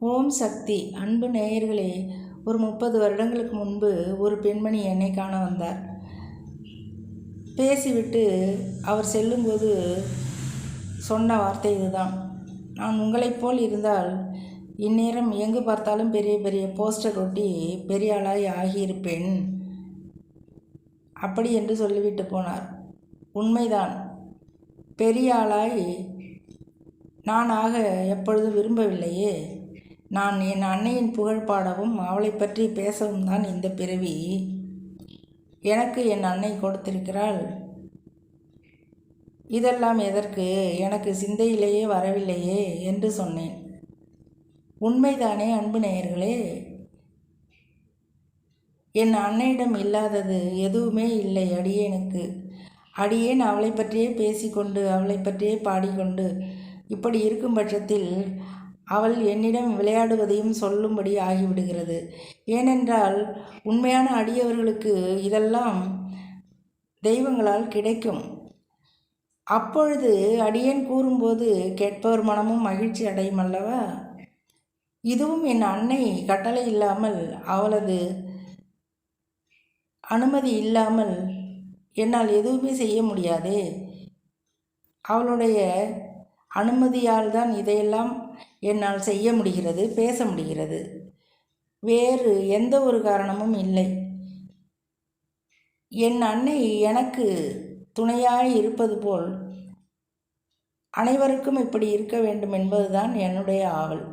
ஓம் சக்தி. அன்பு நேயர்களே, ஒரு 30 வருடங்களுக்கு முன்பு ஒரு பெண்மணி என்னை காண வந்தார். பேசிவிட்டு அவர் செல்லும்போது சொன்ன வார்த்தை இதுதான்: நான் உங்களைப் போல் இருந்தால் இந்நேரம் எங்கு பார்த்தாலும் பெரிய பெரிய போஸ்டர் ஒட்டி பெரிய ஆளாய் ஆகியிருப்பேன், அப்படி என்று சொல்லிவிட்டு போனார். உண்மைதான். பெரிய ஆளாய் நான் ஆக எப்பொழுதும் விரும்பவில்லையே. நான் என் அன்னையின் புகழ் பாடவும் அவளை பற்றி பேசவும் தான் இந்த பிறவி எனக்கு என் அன்னை கொடுத்திருக்கிறாள். இதெல்லாம் எதற்கு, எனக்கு சிந்தையிலேயே வரவில்லையே என்று சொன்னேன். உண்மைதானே அன்பு நேயர்களே? என் அன்னையிடம் இல்லாதது எதுவுமே இல்லை அடியேனுக்கு. அடியேன் அவளை பற்றியே பேசிக்கொண்டு அவளை பற்றியே பாடிக்கொண்டு இப்படி இருக்கும் பட்சத்தில் அவள் என்னிடம் விளையாடுவதையும் சொல்லும்படி ஆகிவிடுகிறது. ஏனென்றால் உண்மையான அடியவர்களுக்கு இதெல்லாம் தெய்வங்களால் கிடைக்கும். அப்பொழுது அடியேன் கூறும்போது கேட்பவர் மனமும் மகிழ்ச்சி அடையும் அல்லவா? இதுவும் என் அன்னை கட்டளை இல்லாமல், அவளது அனுமதி இல்லாமல் என்னால் எதுவுமே செய்ய முடியாதே. அவளுடைய அனுமதியால் தான் இதையெல்லாம் என்னால் செய்ய முடிகிறது, பேச முடிகிறது. வேறு எந்த ஒரு காரணமும் இல்லை. என் அன்னை எனக்கு துணையாய் இருப்பது போல் அனைவருக்கும் இப்படி இருக்க வேண்டும் என்பதுதான் என்னுடைய ஆவல்.